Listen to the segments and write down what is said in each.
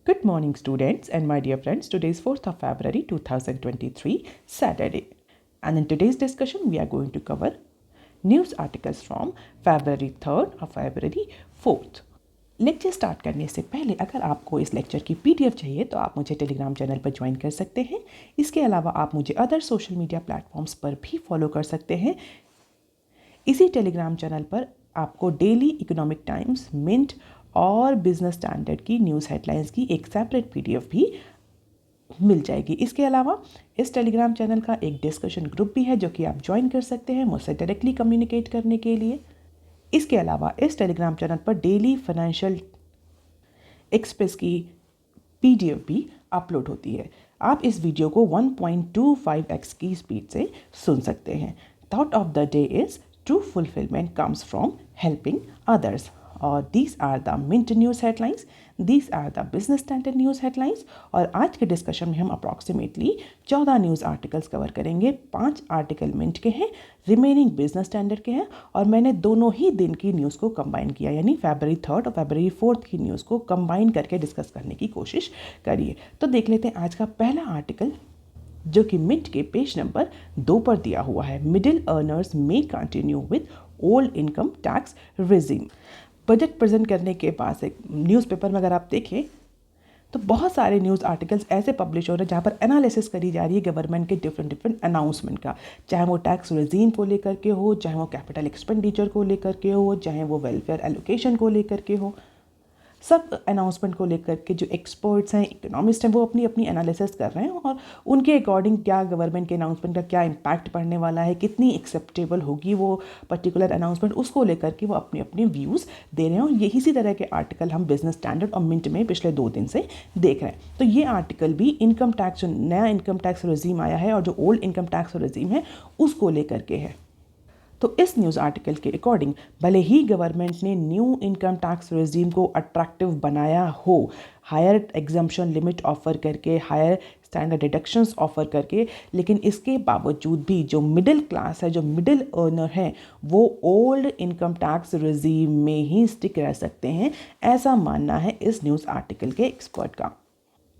Good morning, students and my dear friends. Today is 4th of February 2023, Saturday. And in today's discussion, we are going to cover news articles from February 3rd or February 4th. Lecture start करने से पहले अगर आपको इस lecture की PDF चाहिए तो आप मुझे टेलीग्राम चैनल पर ज्वाइन कर सकते हैं। इसके अलावा आप मुझे अदर सोशल मीडिया प्लेटफॉर्म्स पर भी फॉलो कर सकते हैं। इसी टेलीग्राम चैनल पर आपको डेली इकोनॉमिक टाइम्स, मिंट और बिजनेस स्टैंडर्ड की न्यूज़ हेडलाइंस की एक सेपरेट पीडीएफ भी मिल जाएगी। इसके अलावा इस टेलीग्राम चैनल का एक डिस्कशन ग्रुप भी है जो कि आप ज्वाइन कर सकते हैं मुझसे डायरेक्टली कम्युनिकेट करने के लिए। इसके अलावा इस टेलीग्राम चैनल पर डेली फाइनेंशियल एक्सप्रेस की पीडीएफ भी अपलोड होती है। आप इस वीडियो को 1.25x की स्पीड से सुन सकते हैं। Thought of the day is true fulfilment comes from helping others. और these are the Mint news headlines, these are the Business Standard news headlines. और आज के डिस्कशन में हम अप्रॉक्सीमेटली 14 न्यूज़ आर्टिकल्स कवर करेंगे। 5 आर्टिकल मिंट के हैं, remaining business standard के हैं। और मैंने दोनों ही दिन की न्यूज़ को कंबाइन किया, यानी February 3rd और February 4th की न्यूज़ को कंबाइन करके डिस्कस करने की कोशिश करिए। तो देख लेते हैं आज का पहला आर्टिकल जो कि मिंट के पेज नंबर 2 पर दिया हुआ है। Middle earners may continue with old income tax regime. Budget present करने के पास एक न्यूज़पेपर में अगर आप देखें तो बहुत सारे न्यूज़ आर्टिकल्स ऐसे पब्लिश हो रहे हैं जहाँ पर एनालिसिस करी जा रही है गवर्नमेंट के डिफरेंट अनाउंसमेंट का, चाहे वो टैक्स रिजीम को लेकर के हो, चाहे वो कैपिटल एक्सपेंडिचर को लेकर के हो, चाहे वो वेलफेयर एलोकेशन को लेकर के हो। सब अनाउंसमेंट को लेकर के जो एक्सपर्ट्स हैं, इकोनॉमिस्ट हैं, वो अपनी अपनी एनालिसिस कर रहे हैं और उनके अकॉर्डिंग क्या गवर्नमेंट के अनाउंसमेंट का क्या इम्पैक्ट पड़ने वाला है, कितनी एक्सेप्टेबल होगी वो पर्टिकुलर अनाउंसमेंट, उसको लेकर के वो अपने अपने व्यूज़ दे रहे हैं। और यही इसी तरह के आर्टिकल हम बिजनेस स्टैंडर्ड और मिंट में पिछले 2 दिन से देख रहे हैं। तो ये आर्टिकल भी इनकम टैक्स, जो नया इनकम टैक्स रिजीम आया है और जो ओल्ड इनकम टैक्स रिजीम है उसको लेकर के है। तो इस न्यूज़ आर्टिकल के अकॉर्डिंग भले ही गवर्नमेंट ने न्यू इनकम टैक्स रेजिम को अट्रैक्टिव बनाया हो, हायर एग्जम्पशन लिमिट ऑफर करके, हायर स्टैंडर्ड डिडक्शंस ऑफर करके, लेकिन इसके बावजूद भी जो मिडिल क्लास है, जो मिडिल अर्नर है, वो ओल्ड इनकम टैक्स रेजिम में ही स्टिक रह सकते हैं, ऐसा मानना है इस न्यूज़ आर्टिकल के एक्सपर्ट का।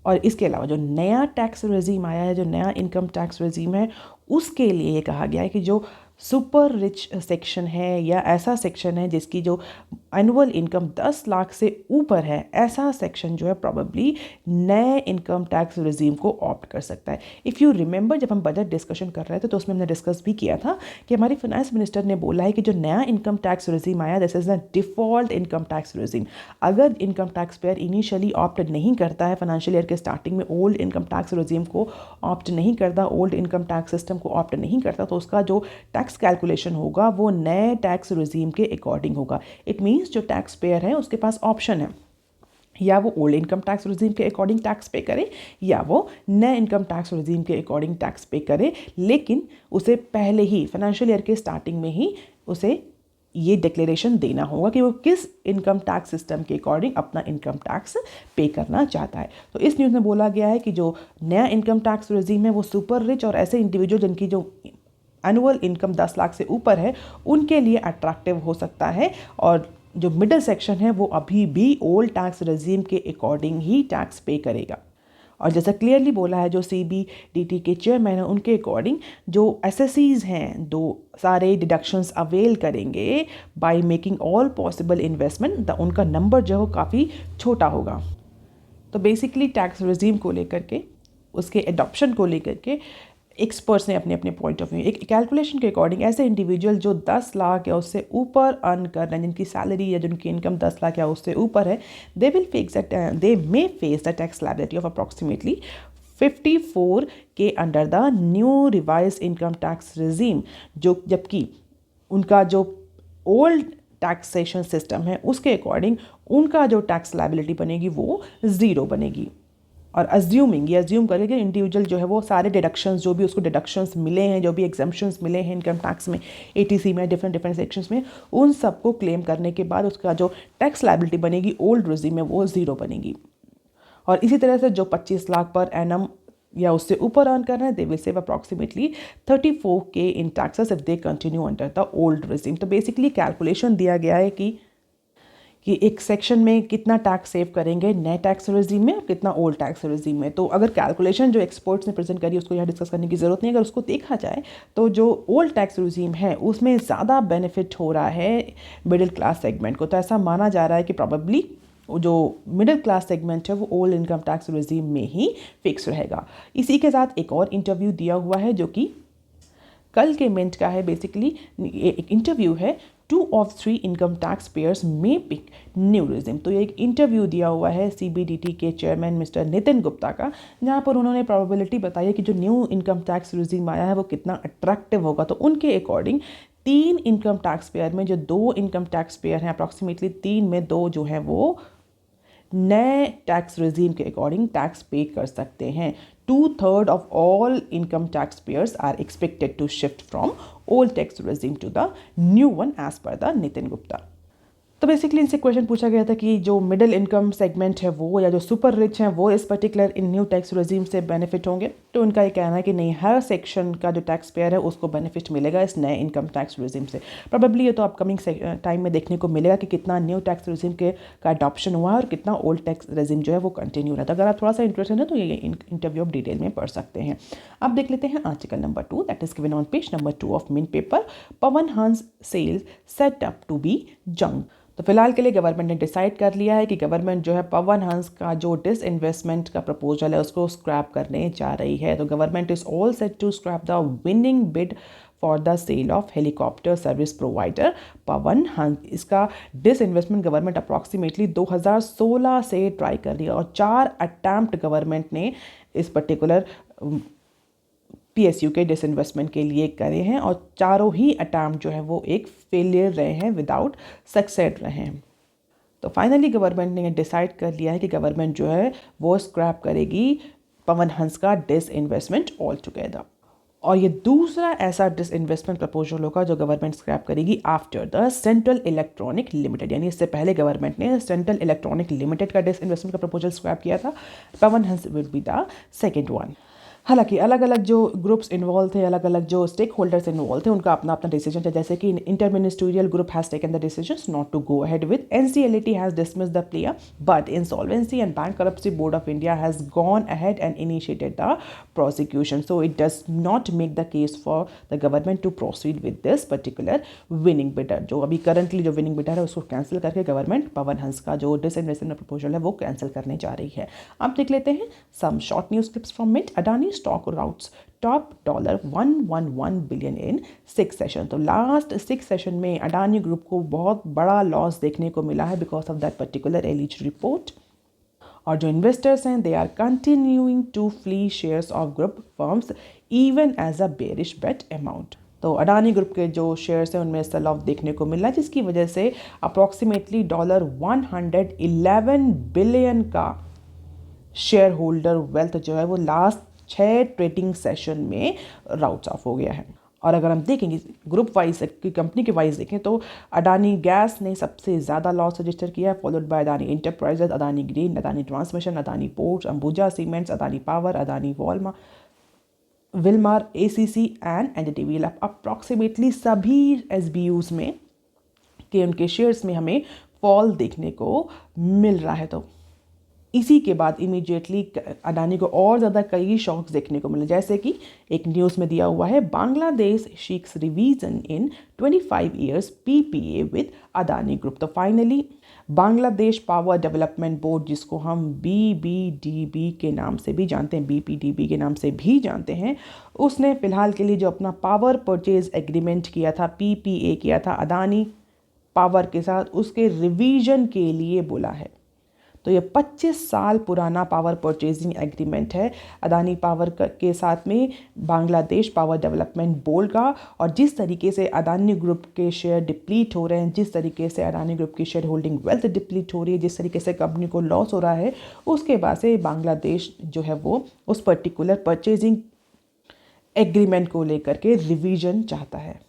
और इसके अलावा जो नया टैक्स रेजिम आया है, जो नया इनकम टैक्स रेजिम है, उसके लिए ये कहा गया है कि जो सुपर रिच सेक्शन है या ऐसा सेक्शन है जिसकी जो एनुअल इनकम 10 लाख से ऊपर है, ऐसा सेक्शन जो है प्रॉबेबली नए इनकम टैक्स रेजिम को ऑप्ट कर सकता है। इफ़ यू रिमेंबर, जब हम बजट डिस्कशन कर रहे थे तो उसमें हमने डिस्कस भी किया था कि हमारी फाइनेंस मिनिस्टर ने बोला है कि जो नया इनकम टैक्स रेजिम आया, this is the default income tax regime. अगर income tax payer initially opt नहीं करता है, फाइनेंशियल ईयर के स्टार्टिंग में ओल्ड इनकम टैक्स रेजिम को ऑप्ट नहीं करता, ओल्ड इनकम टैक्स सिस्टम को ऑप्ट नहीं करता, तो उसका जो टैक्स कैलकुलेशन होगा वो नए टैक्स रेजिम के अकॉर्डिंग होगा। इट मीन्स जो टैक्स पेयर है उसके पास ऑप्शन है, या वो ओल्ड इनकम टैक्स रेजिम के अकॉर्डिंग टैक्स पे करे या वो नए इनकम टैक्स रेजिम के अकॉर्डिंग टैक्स पे करे, लेकिन उसे पहले ही फाइनेंशियल ईयर के स्टार्टिंग में ही उसे ये डिक्लेरेशन देना होगा कि वो किस इनकम टैक्स सिस्टम के अकॉर्डिंग अपना इनकम टैक्स पे करना चाहता है। तो इस न्यूज़ में बोला गया है कि जो नया इनकम टैक्स रेजिम है वो सुपर रिच और ऐसे इंडिविजुअल जिनकी जो एनुअल इनकम 10 लाख से ऊपर है उनके लिए अट्रैक्टिव हो सकता है, और जो मिडिल सेक्शन है वो अभी भी ओल्ड टैक्स रेजिम के अकॉर्डिंग ही टैक्स पे करेगा। और जैसा क्लियरली बोला है जो CBDT के चेयरमैन हैं, उनके अकॉर्डिंग जो एसएससीज हैं, दो सारे डिडक्शंस अवेल करेंगे by making all possible investment, उनका नंबर जो है काफ़ी छोटा होगा। तो बेसिकली टैक्स रेजिम को लेकर के, उसके एडॉप्शन को लेकर के एक्सपर्ट्स ने अपने अपने पॉइंट ऑफ व्यू, एक कैलकुलेशन के अकॉर्डिंग ऐसे इंडिविजुअल जो 10 लाख या उससे ऊपर अर्न कर रहे हैं, जिनकी सैलरी या जिनकी इनकम 10 लाख या उससे ऊपर है, they may face the tax liability of approximately 54 K under the new revised income tax regime, जो जबकि उनका जो ओल्ड टैक्सेशन सिस्टम है उसके अकॉर्डिंग उनका जो टैक्स लायबिलिटी बनेगी वो 0 बनेगी। और अज्यूमिंग, ये अज्यूम करें कि इंडिविजुअल जो है वो सारे डिडक्शंस, जो भी उसको डिडक्शंस मिले हैं, जो भी एग्जम्पशंस मिले हैं इनकम टैक्स में, ATC में, डिफरेंट सेक्शंस में, उन सबको क्लेम करने के बाद उसका जो टैक्स लायबिलिटी बनेगी ओल्ड रेजिम में वो 0 बनेगी। और इसी तरह से जो 25 लाख पर एनम या उससे ऊपर अर्न कर रहे हैं, they will save approximately 34K in taxes if they continue under the old regime. तो बेसिकली कैलकुलेशन दिया गया है कि कि एक सेक्शन में कितना टैक्स सेव करेंगे नए टैक्स रेजिम में और कितना ओल्ड टैक्स रेजिम में। तो अगर कैलकुलेशन जो एक्सपर्ट्स ने प्रेजेंट करी उसको यहाँ डिस्कस करने की ज़रूरत नहीं। अगर उसको देखा जाए तो जो ओल्ड टैक्स रेजिम है उसमें ज़्यादा बेनिफिट हो रहा है मिडिल क्लास सेगमेंट को। तो ऐसा माना जा रहा है कि प्रॉबेबली जो मिडिल क्लास सेगमेंट है वो ओल्ड इनकम टैक्स रेजिम में ही फिक्स रहेगा। इसी के साथ एक और इंटरव्यू दिया हुआ है जो कि कल के मिनट का है। बेसिकली एक इंटरव्यू है 2 of 3 इनकम टैक्स पेयर्स में पिक न्यू रेजिम। तो ये एक इंटरव्यू दिया हुआ है CBDT के चेयरमैन मिस्टर नितिन गुप्ता का, जहाँ पर उन्होंने प्रोबेबिलिटी बताई है कि जो न्यू इनकम टैक्स रेजिम आया है वो कितना अट्रैक्टिव होगा। तो उनके अकॉर्डिंग 3 इनकम टैक्स पेयर में जो 2 इनकम टैक्स पेयर हैं, अप्रॉक्सीमेटली 3 में 2 जो हैं वो नए टैक्स रेजिम के अकॉर्डिंग टैक्स पे कर सकते हैं। 2/3 of all income taxpayers are expected to shift from old tax regime to the new one as per the Nitin Gupta। तो बेसिकली इनसे क्वेश्चन पूछा गया था कि जो मिडिल इनकम सेगमेंट है वो या जो सुपर रिच हैं वो इस पर्टिकुलर इन न्यू टैक्स रेजिम से बेनिफिट होंगे। तो उनका ये कहना है कि नहीं, हर सेक्शन का जो टैक्स पेयर है उसको बेनिफिट मिलेगा इस नए इनकम टैक्स रेजिम से। प्रोबेबली ये तो अपकमिंग टाइम में देखने को मिलेगा कि कितना न्यू टैक्स रेजिम का अडॉप्शन हुआ है और कितना ओल्ड टैक्स रेजिम जो है वो कंटिन्यू रहता है। अगर आप थोड़ा सा इंटरेस्टेड है तो ये इंटरव्यू आप डिटेल में पढ़ सकते हैं। अब देख लेते हैं article number 2 that is given on page number 2 of main paper. Pawan Hans sales set up to be junk. तो फिलहाल के लिए गवर्नमेंट ने डिसाइड कर लिया है कि गवर्नमेंट जो है पवन हंस का जो डिसइन्वेस्टमेंट का प्रपोजल है उसको स्क्रैप करने जा रही है। तो government is all set to scrap the winning bid for the sale of helicopter service provider Pawan Hans. इसका डिसइन्वेस्टमेंट गवर्नमेंट अप्रॉक्सीमेटली 2016 से ट्राई कर रही है और 4 अटैम्प्ट गवर्नमेंट ने इस पर्टिकुलर PSU के डिसइन्वेस्टमेंट के लिए करे हैं और चारों ही अटैम्प्ट जो है वो एक फेलियर रहे हैं, विदाउट सक्सेस रहे हैं। तो फाइनली गवर्नमेंट ने डिसाइड कर लिया है कि गवर्नमेंट जो है वो स्क्रैप करेगी पवन हंस का डिसइन्वेस्टमेंट ऑल टुगेदर। और ये दूसरा ऐसा डिसइन्वेस्टमेंट प्रपोजल होगा जो गवर्नमेंट स्क्रैप करेगी after the central electronic limited. यानी इससे पहले गवर्नमेंट ने सेंट्रल इलेक्ट्रॉनिक लिमिटेड का डिसइन्वेस्टमेंट का प्रपोजल स्क्रैप किया था। Pawan Hans will be the second one. हालांकि अलग अलग जो ग्रुप्स इन्वॉल्व थे, अलग अलग जो स्टेक होल्डर्स इन्वॉल्व थे, उनका अपना अपना डिसीजन था। जैसे कि inter ministerial group has taken the decision not to go ahead with. NCLAT has dismissed the player but insolvency and bankruptcy board of India has gone ahead and initiated the prosecution. So it does not make the case for the government to proceed with this particular winning bidder. जो अभी currently जो winning bidder है उसको cancel करके government Pawan Hans का जो disinvestment proposal है वो कैंसिल करने जा रही है। अब देख लेते हैं some short news clips from Mint. Adani stock routs top $111 billion in 6 session. तो लास्ट 6 सेशन में अडानी ग्रुप को बहुत बड़ा लॉस देखने को मिला है बिकॉज ऑफ दैट पर्टिकुलर एलिज रिपोर्ट। और जो इन्वेस्टर्स हैं they are continuing to flee shares of group firms even as a bearish bet amount. तो अडानी ग्रुप के जो शेयर्स हैं उनमें सेल ऑफ देखने को मिला है जिसकी वजह से अप्रॉक्सीमेटली $111 बिलियन का शेयर होल्डर वेल्थ जो है वो लास्ट 6 ट्रेडिंग सेशन में राउट्स ऑफ हो गया है। और अगर हम देखेंगे ग्रुप वाइज की कंपनी के वाइज देखें तो अडानी गैस ने सबसे ज़्यादा लॉस रजिस्टर किया है, followed by Adani enterprises, Adani green, Adani transmission, Adani ports, Ambuja cements, Adani power, Adani Wilmar, ACC and NDTV। Approximately सभी SBUs में के उनके शेयर्स में हमें फॉल देखने को मिल रहा है। तो इसी के बाद इमीडिएटली अडानी को और ज़्यादा कई शॉक्स देखने को मिले, जैसे कि एक न्यूज़ में दिया हुआ है Bangladesh seeks revision in 25 years PPA with Adani group. तो finally Bangladesh power development board, जिसको हम BBDB के नाम से भी जानते हैं, BPDB के नाम से भी जानते हैं, उसने फ़िलहाल के लिए जो अपना पावर परचेज एग्रीमेंट किया था, PPA किया था अडानी पावर के साथ, उसके रिवीजन के लिए बोला है। तो ये 25 साल पुराना पावर परचेजिंग एग्रीमेंट है अडानी पावर के साथ में बांग्लादेश पावर डेवलपमेंट बोर्ड का। और जिस तरीके से अडानी ग्रुप के शेयर डिप्लीट हो रहे हैं, जिस तरीके से अडानी ग्रुप की शेयर होल्डिंग वेल्थ डिप्लीट हो रही है, जिस तरीके से कंपनी को लॉस हो रहा है, उसके बाद से बांग्लादेश जो है वो उस पर्टिकुलर परचेजिंग एग्रीमेंट को लेकर के रिवीजन चाहता है।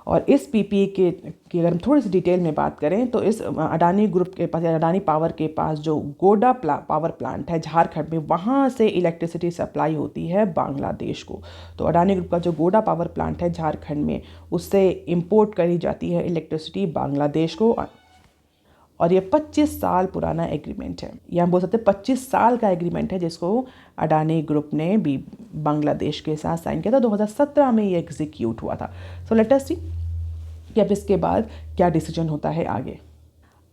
और इस PPA की अगर हम थोड़ी सी डिटेल में बात करें तो इस अडानी ग्रुप के पास, अडानी पावर के पास जो गोडा पावर प्लांट है झारखंड में, वहाँ से इलेक्ट्रिसिटी सप्लाई होती है बांग्लादेश को। तो अडानी ग्रुप का जो गोडा पावर प्लांट है झारखंड में, उससे इंपोर्ट करी जाती है इलेक्ट्रिसिटी बांग्लादेश को। और ये 25 साल पुराना एग्रीमेंट है, या हम बोल सकते हैं 25 साल का एग्रीमेंट है जिसको अडानी ग्रुप ने भी बांग्लादेश के साथ साइन किया था। 2017 में ये एग्जीक्यूट हुआ था। सो लेट अस सी कि अब इसके बाद क्या डिसीजन होता है आगे।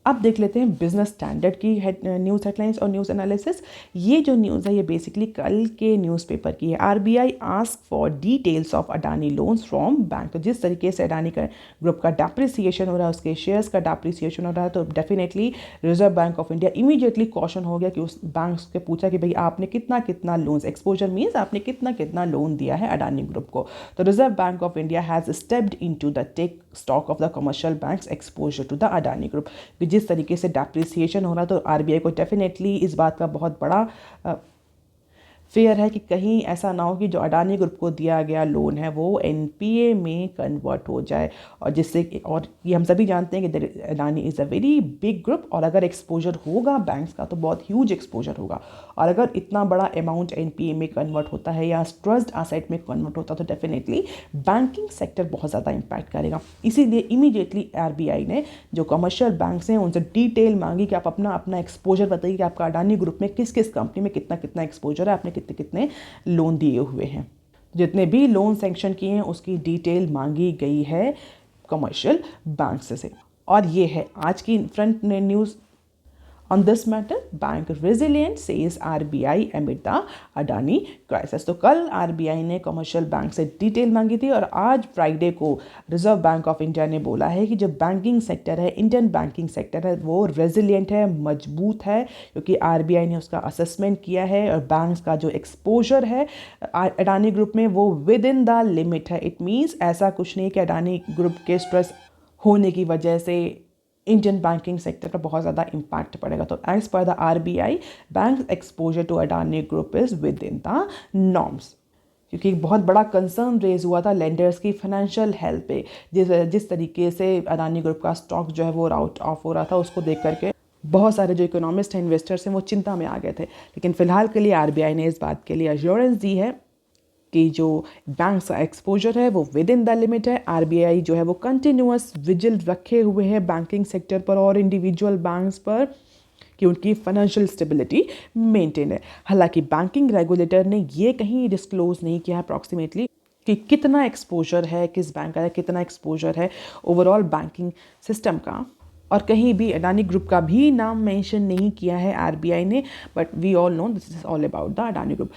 अब देख लेते हैं बिजनेस स्टैंडर्ड की न्यूज़ हेडलाइंस और न्यूज़ एनालिसिस। ये जो न्यूज़ है ये बेसिकली कल के न्यूज़पेपर की है। RBI ask for details of Adani loans from bank. तो जिस तरीके से अडानी का ग्रुप का डेप्रिसिएशन हो रहा है, उसके शेयर्स का डेप्रिसिएशन हो रहा है, तो definitely reserve Bank of India immediately caution हो गया कि उस बैंक से पूछा कि भाई आपने कितना कितना लोन्स, एक्सपोजर मीन्स आपने कितना कितना लोन दिया है अडानी ग्रुप को। तो Reserve Bank of India has stepped into the take stock of the commercial banks exposure to the Adani group. जिस तरीके से डेप्रिसिएशन हो रहा तो आरबीआई को डेफिनेटली इस बात का बहुत बड़ा फेयर है कि कहीं ऐसा ना हो कि जो अडानी ग्रुप को दिया गया लोन है वो एनपीए में कन्वर्ट हो जाए, और जिससे, और ये हम सभी जानते हैं कि Adani is a very big group, और अगर एक्सपोजर होगा बैंक्स का तो बहुत ह्यूज एक्सपोजर होगा, और अगर इतना बड़ा अमाउंट एनपीए में कन्वर्ट होता है या ट्रस्ट एसेट में कन्वर्ट होता है तो डेफिनेटली बैंकिंग सेक्टर बहुत ज़्यादा इम्पैक्ट करेगा। इसीलिए इमीडिएटली आरबीआई ने जो कमर्शियल बैंक्स हैं उनसे डिटेल मांगी कि आप अपना अपना एक्सपोजर बताइए कि आपका अडानी ग्रुप में किस किस कंपनी में कितना कितना एक्सपोजर है, आपने कितने कितने लोन दिए हुए हैं। जितने भी लोन सैंक्शन किए हैं उसकी डिटेल मांगी गई है कमर्शियल बैंक से। और ये है आज की front news. On this matter, Bank Resilient says RBI amid the Adani crisis। तो कल आरबीआई ने कमर्शियल बैंक से डिटेल मांगी थी, और आज फ्राइडे को रिजर्व बैंक ऑफ इंडिया ने बोला है कि जो बैंकिंग सेक्टर है, इंडियन बैंकिंग सेक्टर है, वो रेजिलिएंट है, मजबूत है, क्योंकि आरबीआई ने उसका असेसमेंट किया है और बैंक्स का जो एक्सपोजर है अडानी ग्रुप में वो विद इन द लिमिट है। इट मीन्स ऐसा कुछ नहीं कि अडानी ग्रुप के स्ट्रेस होने की वजह से इंडियन बैंकिंग सेक्टर पर बहुत ज़्यादा इम्पैक्ट पड़ेगा। तो as per the RBI bank exposure to Adani group is within the norms, क्योंकि एक बहुत बड़ा कंसर्न रेज हुआ था लेंडर्स की फाइनेंशियल हेल्थ पे। जिस तरीके से अडानी ग्रुप का स्टॉक जो है वो आउट ऑफ हो रहा था, उसको देख करके बहुत सारे जो इकोनॉमिस्ट हैं, इन्वेस्टर्स हैं, वो चिंता में आ गए थे। लेकिन फिलहाल के लिए आरबीआई ने इस बात के लिए अश्योरेंस दी है कि जो बैंक का एक्सपोजर है वो विद इन द लिमिट है। आरबीआई जो है वो कंटिन्यूअस विजिल रखे हुए है बैंकिंग सेक्टर पर और इंडिविजुअल बैंक्स पर कि उनकी फाइनेंशियल स्टेबिलिटी मेंटेन है। हालांकि बैंकिंग रेगुलेटर ने ये कहीं डिस्क्लोज नहीं किया है अप्रॉक्सीमेटली कि कितना एक्सपोजर है, किस बैंक का कितना एक्सपोजर है ओवरऑल बैंकिंग सिस्टम का, और कहीं भी अडानी ग्रुप का भी नाम मेंशन नहीं किया है आरबीआई ने। But we all know this is all about the Adani group.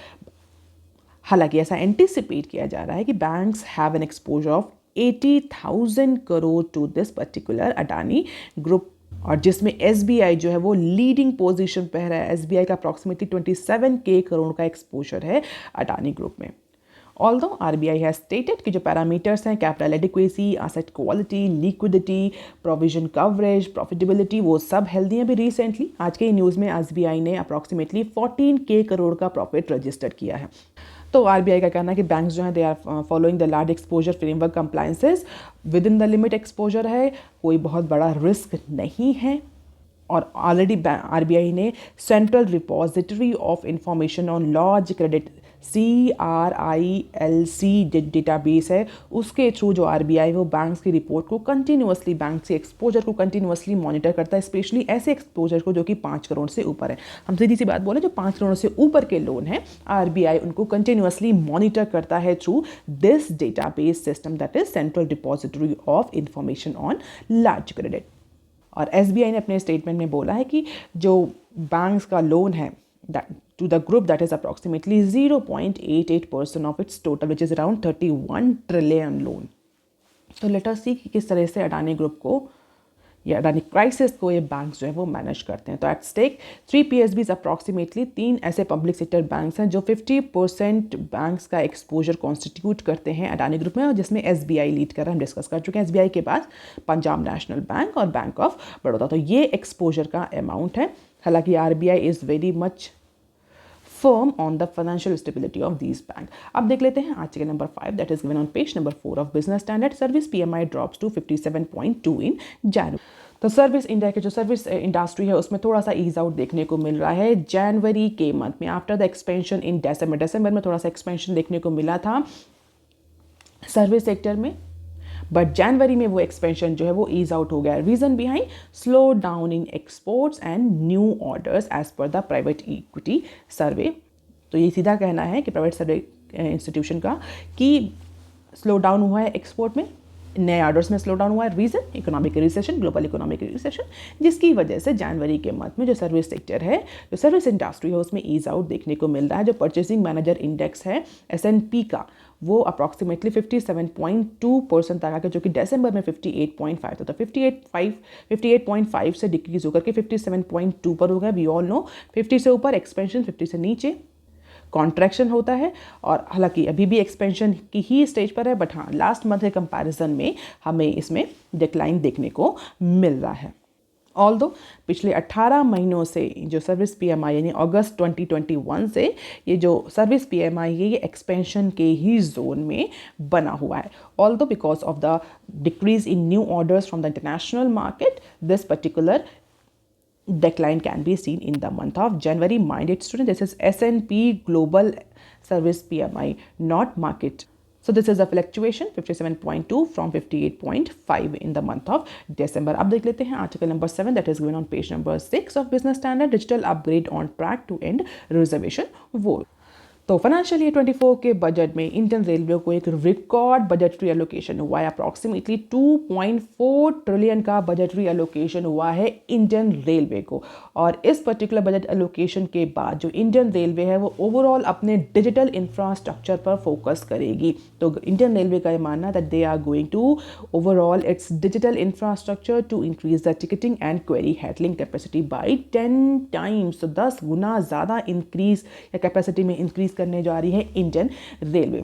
हालांकि ऐसा एंटिसिपेट किया जा रहा है कि banks have an exposure of 80,000 crore to this particular Adani group, और जिसमें एसबीआई जो है वो लीडिंग पोजीशन पे है। एसबीआई का अप्रॉक्सीमेटली 27K करोड़ का एक्सपोजर है अडानी ग्रुप में। ऑल्दो आरबीआई हैज स्टेटेड कि जो पैरामीटर्स हैं, capital adequacy, asset quality, liquidity, provision coverage, profitability, वो सब हेल्दी हैं। अभी रिसेंटली आज के न्यूज़ में एसबीआई ने अप्रॉक्सीमेटली 14K करोड़ का प्रॉफिट रजिस्टर किया है। तो आरबीआई का कहना है कि बैंक्स जो हैं they are following the large exposure framework compliances, within the limit exposure है, कोई बहुत बड़ा रिस्क नहीं है। और ऑलरेडी आरबीआई ने central repository of information on large credit CRILC database है, उसके थ्रू जो आरबीआई वो बैंक्स की रिपोर्ट को कंटिन्यूअसली, बैंक से एक्सपोजर को कंटिन्यूअसली मॉनिटर करता है, स्पेशली ऐसे एक्सपोजर को जो कि 5 करोड़ से ऊपर है। हम सीधी सी बात बोले, जो 5 करोड़ से ऊपर के लोन हैं आरबीआई उनको कंटिन्यूअसली मॉनिटर करता है through this database system, that is central depository of information on large credit. और एसबीआई ने अपने स्टेटमेंट में बोला है कि जो बैंक्स का लोन है to the group, that is approximately 0.88% of its total, which is around 31 trillion loan। तो लेट अस सी कि किस तरह से अडानी ग्रुप को या अडानी क्राइसिस को ये बैंक्स जो है वो मैनेज करते हैं। तो एट स्टेक 3 PSBs अप्रॉक्सीमेटली 3 ऐसे पब्लिक सेक्टर बैंक्स हैं जो 50% बैंक्स का एक्सपोजर कॉन्स्टिट्यूट करते हैं अडानी ग्रुप में, और जिसमें एसबीआई लीड कर रहा है। हम डिस्कस कर चुके हैं एसबीआई के बाद पंजाब नेशनल बैंक और बैंक ऑफ बड़ौदा। तो ये एक्सपोजर का अमाउंट है। हालांकि RBI is very much firm on the financial stability of these bank। अब देख लेते हैं आज के number 5, that is given on page number 4 of business standard। Service PMI drops to 57.2 in January। तो सर्विस इंडिया के जो सर्विस इंडस्ट्री है उसमें थोड़ा सा ईज आउट देखने को मिल रहा है जनवरी के मंथ में, आफ्टर द एक्सपेंशन इन दिसंबर में थोड़ा सा एक्सपेंशन देखने को मिला था सर्विस सेक्टर में। बट जनवरी में वो एक्सपेंशन जो है वो ईज आउट हो गया। Reason behind slowdown in exports and new orders as per the private equity survey. तो ये सीधा कहना है कि प्राइवेट सर्वे इंस्टीट्यूशन का कि स्लो डाउन हुआ है एक्सपोर्ट में, नए ऑर्डर्स में स्लो डाउन हुआ है। Reason economic recession, global economic recession, जिसकी वजह से जनवरी के मंथ में जो सर्विस सेक्टर है, जो सर्विस इंडस्ट्री है, उसमें ईज आउट देखने को मिल रहा है। जो परचेसिंग मैनेजर इंडेक्स है S&P का, वो अप्रॉक्सीमेटली 57.2% तक आकर, जो कि दिसंबर में 58.5 था, तो 58.5 से डिक्रीज होकर के 57.2 पर हो गया। वी ऑल नो 50 से ऊपर एक्सपेंशन, 50 से नीचे कॉन्ट्रैक्शन होता है। और हालांकि अभी भी एक्सपेंशन की ही स्टेज पर है, बट हाँ लास्ट मंथ के कंपैरिजन में हमें इसमें डिक्लाइन देखने को मिल रहा है। ऑल्दो पिछले 18 महीनों से जो सर्विस PMI यानी अगस्त 2021 से ये जो सर्विस PMI है, ये एक्सपेंशन के ही जोन में बना हुआ है। Although because of the decrease in new orders from the international market, this particular decline can be seen in the month of January. Mind it, student, this is S&P Global Service PMI, not market. So this is a fluctuation 57.2 from 58.5 in the month of December. अब देख लेते हैं article number 7 that is given on page number 6 of Business Standard, digital upgrade on track to end reservation war. तो financial year 24 के budget में Indian railway को एक record budgetary allocation हुआ है। अप्रॉक्सीमेटली 2.4 ट्रिलियन का बजटरी एलोकेशन हुआ है इंडियन रेलवे को। और इस पर्टिकुलर बजट एलोकेशन के बाद जो इंडियन रेलवे है वो ओवरऑल अपने डिजिटल इंफ्रास्ट्रक्चर पर फोकस करेगी। तो इंडियन रेलवे का ये मानना है that they are going to overall its digital infrastructure to increase the ticketing and query handling capacity by 10 times. तो 10 गुना ज़्यादा इंक्रीज या कैपेसिटी में इंक्रीज करने जा रही है इंडियन रेलवे।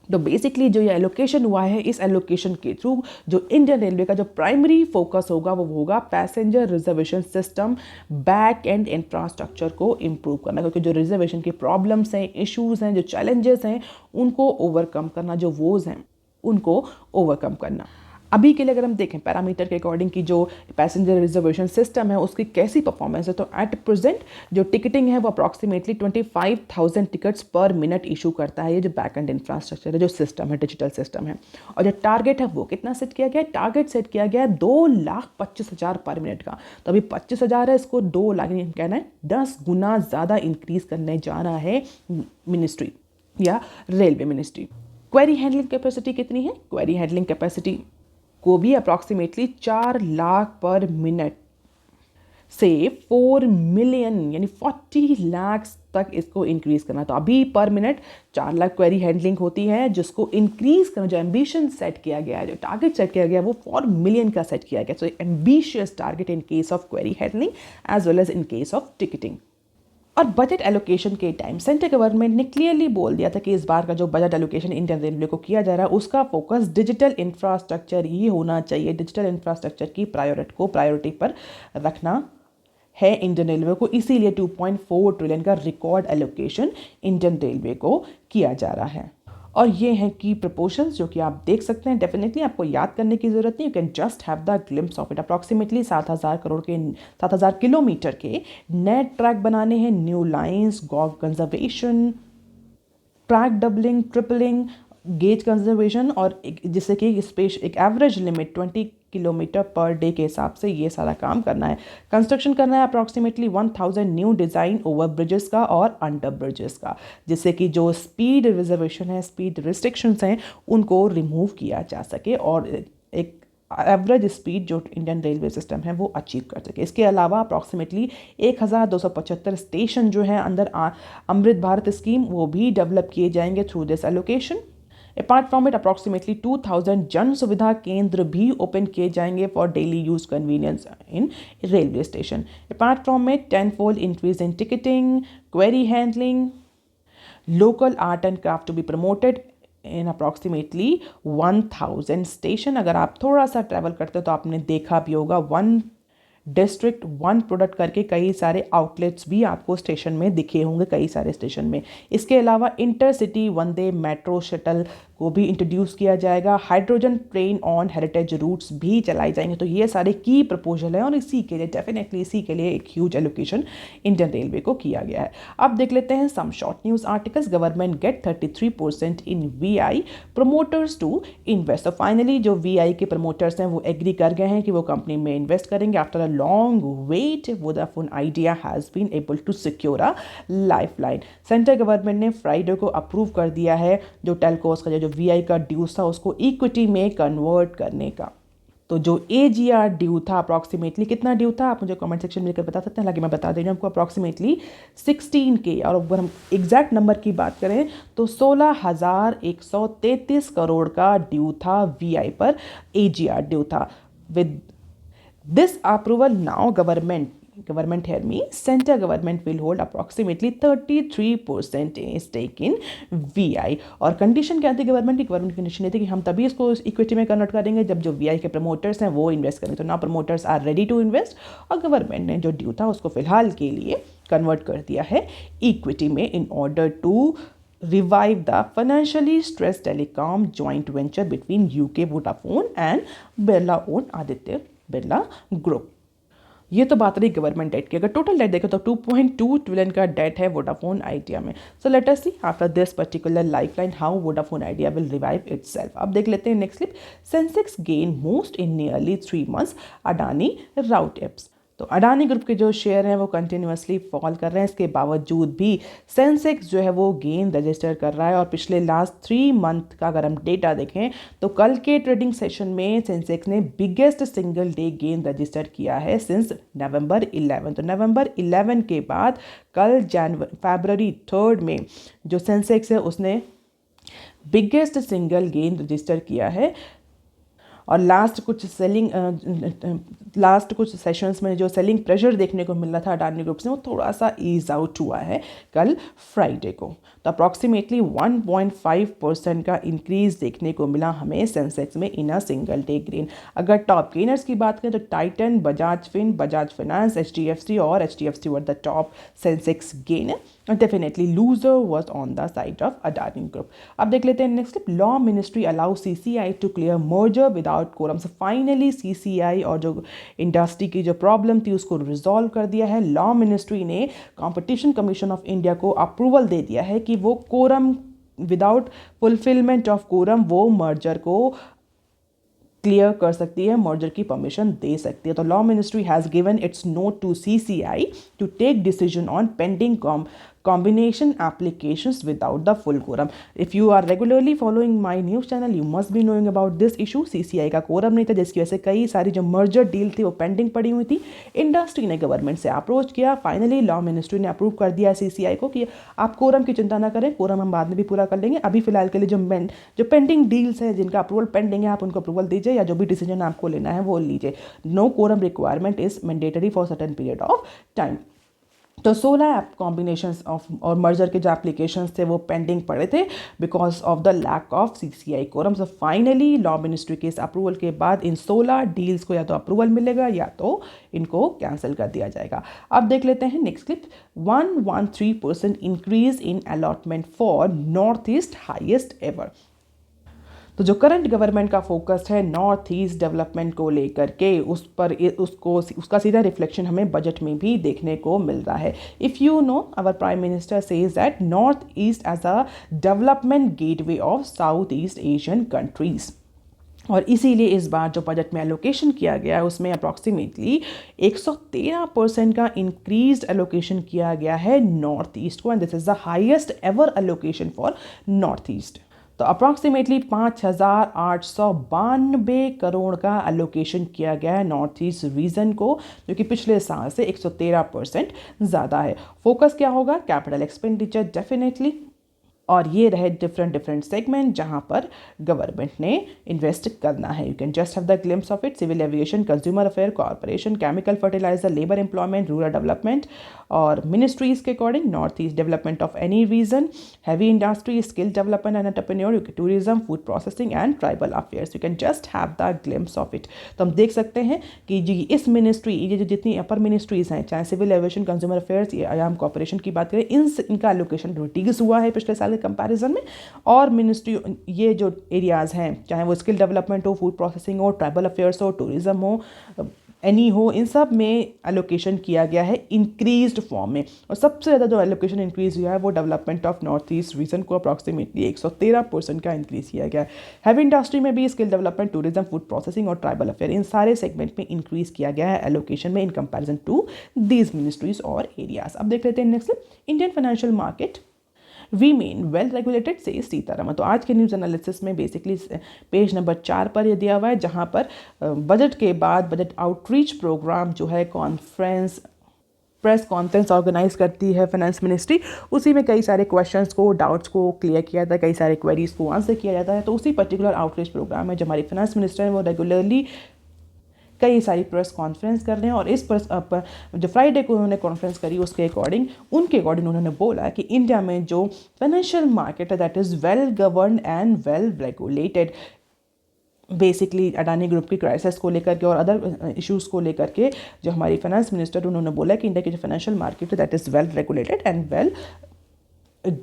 तो बेसिकली जो ये एलोकेशन हुआ है, इस एलोकेशन के थ्रू जो इंडियन रेलवे का जो प्राइमरी फोकस होगा वो होगा passenger reservation system back and infrastructure को इम्प्रूव करना, क्योंकि जो रिजर्वेशन की प्रॉब्लम्स हैं, इश्यूज हैं, जो चैलेंजेस हैं, उनको ओवरकम करना, जो वोज हैं उनको ओवरकम करना। अभी के लिए अगर हम देखें पैरामीटर के अकॉर्डिंग की जो पैसेंजर रिजर्वेशन सिस्टम है उसकी कैसी परफॉर्मेंस है, तो एट प्रेजेंट जो टिकटिंग है वो अप्रॉक्सीमेटली 25,000 टिकट्स पर मिनट इशू करता है। ये जो बैक एंड इंफ्रास्ट्रक्चर है, जो सिस्टम है, डिजिटल सिस्टम है। और जो टारगेट है वो कितना सेट किया गया है? टारगेट सेट किया गया है 2,25,000 पर मिनट का। तो अभी 25,000 है, इसको 2 लाख कहना है 10 गुना ज़्यादा इंक्रीज करने जा रहा है मिनिस्ट्री या railway ministry. Query handling capacity कितनी है? क्वेरी हैंडलिंग कैपेसिटी को भी अप्रॉक्सीमेटली 4 लाख पर मिनट से 4 मिलियन यानी 40 लाख तक इसको इंक्रीज करना। तो अभी पर मिनट 4 लाख क्वेरी हैंडलिंग होती है, जिसको इंक्रीज करना, जो एम्बिशन सेट किया गया है, जो टारगेट सेट किया गया है वो 4 मिलियन का सेट किया गया। So ambitious target in case of query handling as well as in case of ticketing. और बजट एलोकेशन के टाइम सेंट्रल गवर्नमेंट ने क्लियरली बोल दिया था कि इस बार का जो बजट एलोकेशन इंडियन रेलवे को किया जा रहा है उसका फोकस डिजिटल इंफ्रास्ट्रक्चर ही होना चाहिए। डिजिटल इंफ्रास्ट्रक्चर की प्रायोरिटी पर रखना है इंडियन रेलवे को, इसीलिए 2.4 ट्रिलियन का रिकॉर्ड एलोकेशन इंडियन रेलवे को किया जा रहा है। और ये हैं की प्रपोर्शंस जो कि आप देख सकते हैं। डेफिनेटली आपको याद करने की ज़रूरत नहीं, you can just have the glimpse of it. Approximately 7,000 kilometre के नए ट्रैक बनाने हैं, new lines, Gogh conservation, track doubling, tripling, gauge conservation, और जिससे कि एक average limit 20 kilometre per day के हिसाब से ये सारा काम करना है। कंस्ट्रक्शन करना है approximately 1000 new design over bridges का और अंडर ब्रिजेस का, जिससे कि जो स्पीड रिजर्वेशन है, स्पीड रिस्ट्रिक्शंस हैं, उनको रिमूव किया जा सके और एक एवरेज स्पीड जो इंडियन रेलवे सिस्टम है वो अचीव कर सके। इसके अलावा अप्रॉक्सीमेटली 1275 स्टेशन जो है अंदर अमृत भारत स्कीम वो भी डेवलप किए जाएंगे through this allocation. Apart from it approximately 2000 जन सुविधा केंद्र भी ओपन किए जाएंगे for daily use convenience in railway station. Apart from it 10-fold increase in ticketing, query handling, local art and craft to be promoted in approximately 1000 station. अगर आप थोड़ा सा ट्रैवल करते हो तो आपने देखा भी होगा डिस्ट्रिक्ट 1 प्रोडक्ट करके कई सारे आउटलेट्स भी आपको स्टेशन में दिखे होंगे, कई सारे स्टेशन में। इसके अलावा इंटरसिटी वंदे मेट्रो शटल को भी इंट्रोड्यूस किया जाएगा। Hydrogen train on heritage routes भी चलाई जाएंगे। तो ये सारे की प्रपोजल है और इसी के लिए डेफिनेटली इसी के लिए एक ह्यूज एलोकेशन इंडियन रेलवे को किया गया है। अब देख लेते हैं some short news articles. Government get 33% in VI promoters to invest. तो फाइनली जो वीआई के प्रमोटर्स हैं वो एग्री कर गए हैं कि वो कंपनी में इन्वेस्ट करेंगे। After a long wait Vodafone Idea has been able to secure a lifeline. Central government ने फ्राइडे को अप्रूव कर दिया है जो टेलकोस का जो वीआई का ड्यूज था उसको इक्विटी में कन्वर्ट करने का। तो जो एजीआर ड्यू था अप्रॉक्सीमेटली कितना ड्यू था आप मुझे कमेंट सेक्शन में लिखकर बता सकते हैं। हालांकि मैं बता दे रही हूँ आपको अप्रॉक्सीमेटली 16 के, और अगर हम एग्जैक्ट नंबर की बात करें तो 16,133 करोड़ का ड्यू था वीआई पर, एजीआर ड्यू था। With this approval now government here means central government will hold approximately 33% stake in VI। और कंडीशन क्या थी गवर्नमेंट की कंडीशन ये थी कि हम तभी इसको इक्विटी में कन्वर्ट करेंगे जब जो VI के प्रमोटर्स हैं वो इन्वेस्ट करेंगे। तो ना promoters are ready to invest और गवर्नमेंट ने जो ड्यू था उसको फिलहाल के लिए कन्वर्ट कर दिया है इक्विटी में in order to revive the financially stressed telecom joint venture between UK Vodafone and Birla owned Aditya Birla Group। ये तो बात रही गवर्नमेंट डेट की। अगर टोटल डेट देखें तो 2.2 ट्रिलियन का डेट है वोडाफोन आइडिया में। So let us see after this particular lifeline how Vodafone Idea will revive itself. अब देख लेते हैं next clip. Sensex gain most in nearly 3 months, Adani rout ebbs. तो अडानी ग्रुप के जो शेयर हैं वो कंटिन्यूसली फॉल कर रहे हैं। इसके बावजूद भी सेंसेक्स जो है वो गेन रजिस्टर कर रहा है और पिछले लास्ट 3 month का अगर हम डेटा देखें तो कल के ट्रेडिंग सेशन में सेंसेक्स ने biggest single day gain register किया है सिंस November 11। तो November 11 के बाद कल February 3 में जो सेंसेक्स है उसने बिगेस्ट सिंगल गेन रजिस्टर किया है। और लास्ट कुछ सेशंस में जो सेलिंग प्रेशर देखने को मिल रहा था अडानी ग्रुप से वो थोड़ा सा ईज आउट हुआ है कल फ्राइडे को। तो अप्रॉक्सीमेटली 1.5% का इंक्रीज देखने को मिला हमें सेंसेक्स में in a single day gain. अगर टॉप गेनर्स की बात करें तो टाइटन, बजाज फाइनेंस, HDFC और HDFC were the top Sensex gainer. Definitely loser was on the side of Adani group. अब देख लेते हैं next clip. Law ministry allow CCI to clear merger without quorum. So finally CCI और जो industry की जो problem थी उसको रिजॉल्व कर दिया है। लॉ मिनिस्ट्री ने कॉम्पिटिशन कमीशन ऑफ इंडिया को अप्रूवल दे दिया है कि वो quorum without fulfilment of quorum वो मर्जर को क्लियर कर सकती है, मर्जर की परमिशन दे सकती है। तो law ministry has given its note to CCI to take decision on pending combination applications without the full quorum। If you are regularly following my news channel you must be knowing about this issue। CCI का quorum नहीं था जिसकी वजह से कई सारी जो merger deal थी वो पेंडिंग पड़ी हुई थी। इंडस्ट्री ने गवर्नमेंट से अप्रोच किया, फाइनली लॉ मिनिस्ट्री ने अप्रूव कर दिया CCI को कि आप कोरम की चिंता ना करें, कोरम हम बाद में भी पूरा कर लेंगे। अभी फिलहाल के लिए जो पेंडिंग डील्स हैं जिनका अप्रूवल पेंडिंग है आप उनको अप्रूवल दीजिए या जो भी डिसीजन आपको लेना है वो लीजिए। No quorum requirement is mandatory for certain period of time. तो 16 ऐप कॉम्बिनेशंस ऑफ और मर्जर के जो एप्लीकेशंस थे वो पेंडिंग पड़े थे because of the lack of CCI quorum. So finally law ministry के इस अप्रूवल के बाद इन 16 डील्स को या तो अप्रूवल मिलेगा या तो इनको कैंसिल कर दिया जाएगा। अब देख लेते हैं next clip. 113% increase in allotment for north east, highest ever. तो जो करंट गवर्नमेंट का फोकस है नॉर्थ ईस्ट डेवलपमेंट को लेकर के उसका सीधा रिफ्लेक्शन हमें बजट में भी देखने को मिल रहा है। If you know our prime minister says that north east as a development gateway of south east Asian countries. और इसीलिए इस बार जो बजट में एलोकेशन किया गया है उसमें अप्रॉक्सीमेटली 113% का इंक्रीज्ड एलोकेशन किया गया है नॉर्थ ईस्ट को and this is the highest ever allocation for north east. तो अप्रॉक्सीमेटली 5,892 करोड़ का एलोकेशन किया गया है नॉर्थ ईस्ट रीजन को जो कि पिछले साल से 113% ज़्यादा है। फोकस क्या होगा? कैपिटल एक्सपेंडिचर डेफिनेटली और ये रहे डिफरेंट डिफरेंट सेगमेंट जहाँ पर गवर्नमेंट ने इन्वेस्ट करना है. You can just have the glimpse of it. Civil aviation, consumer affair, corporation, chemical, fertiliser, labour employment, rural development. और मिनिस्ट्रीज के according north east development of any region, heavy industry, skill development and entrepreneur, tourism, food processing and tribal affairs. You can just have the glimpse of it. तो हम देख सकते हैं कि जी इस ministry, ये जो जितनी अपर मिनिस्ट्रीज हैं, चाहे सिविल एविएशन, कंज्यूमर अफेयर्स या हम कॉर्पोरेशन की बात करें, इनका एलोकेशन रिड्यूस हुआ है पिछले साल के कंपैरिजन में. और मिनिस्ट्री ये जो एरियाज़ हैं, चाहे वो स्किल डेवलपमेंट हो, फूड प्रोसेसिंग हो, ट्राइबल अफेयर्स हो, टूरिज्म हो, एनी हो, इन सब में एलोकेशन किया गया है इंक्रीज्ड फॉर्म में. और सबसे ज़्यादा जो एलोकेशन इंक्रीज हुआ है वो development of north east region को अप्रॉक्सीमेटली 113% का इंक्रीज किया गया है. हैवी इंडस्ट्री में भी skill development, tourism, food processing और ट्राइबल अफेयर, इन सारे सेगमेंट में इंक्रीज किया गया है एलोकेशन में in comparison to these ministries और एरियाज. अब देख लेते हैं next, Indian financial market remain well regulated says Sitharaman. तो आज के न्यूज़ एनालिसिस में बेसिकली पेज नंबर 4 पर यह दिया हुआ है, जहां पर बजट के बाद बजट आउटरीच प्रोग्राम जो है प्रेस कॉन्फ्रेंस ऑर्गेनाइज करती है फाइनेंस मिनिस्ट्री. उसी में कई सारे क्वेश्चंस को, डाउट्स को क्लियर किया जाता है, कई सारे क्वेरीज को आंसर किया जाता है. तो उसी पर्टिकुलर आउटरीच प्रोग्राम में जो हमारी फाइनेंस मिनिस्टर है वो रेगुलरली कई सारी प्रेस कॉन्फ्रेंस कर रहे हैं. और इस जो फ्राइडे को उन्होंने कॉन्फ्रेंस करी उसके उनके अकॉर्डिंग उन्होंने बोला कि इंडिया में जो फाइनेंशियल मार्केट है that is well govern and well regulated. Basically Adani group की क्राइसिस को लेकर के और अदर इश्यूज़ को लेकर के जो हमारी फाइनेंस मिनिस्टर उन्होंने बोला कि इंडिया की जो फाइनेंशियल मार्केट है that is well regulated and well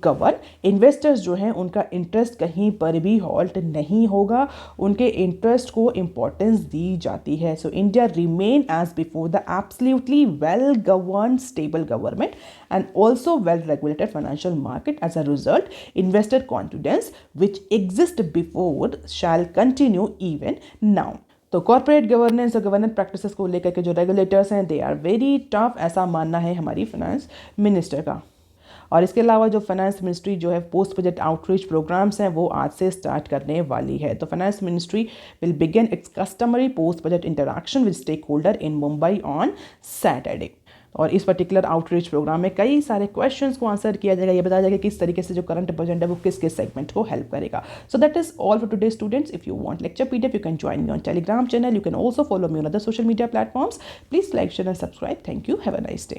govern. Investors जो हैं उनका इंटरेस्ट कहीं पर भी हॉल्ट नहीं होगा, उनके इंटरेस्ट को इम्पोर्टेंस दी जाती है. So India remain as before the absolutely well govern stable government and also well regulated financial market. As a result investor confidence which exist before shall continue even now. तो corporate governance और governance practices को लेकर के जो regulators हैं they are very tough, ऐसा मानना है हमारी फाइनेंस मिनिस्टर का. और इसके अलावा जो फाइनेंस मिनिस्ट्री जो है पोस्ट बजट आउटरीच प्रोग्राम्स हैं वो आज से स्टार्ट करने वाली है. तो finance ministry will begin its customary post budget interaction with stakeholder in Mumbai on Saturday. और इस पर्टिकुलर आउटरीच प्रोग्राम में कई सारे क्वेश्चंस को आंसर किया जाएगा. ये बताया जाएगा किस तरीके से जो करंट बजट है वो किस किस सेगमेंट को हेल्प करेगा. So that is all for today students. If you want lecture PDF you can join me on Telegram channel. You can also follow me on other social media platforms. Please like, share and subscribe. Thank you. Have a nice day.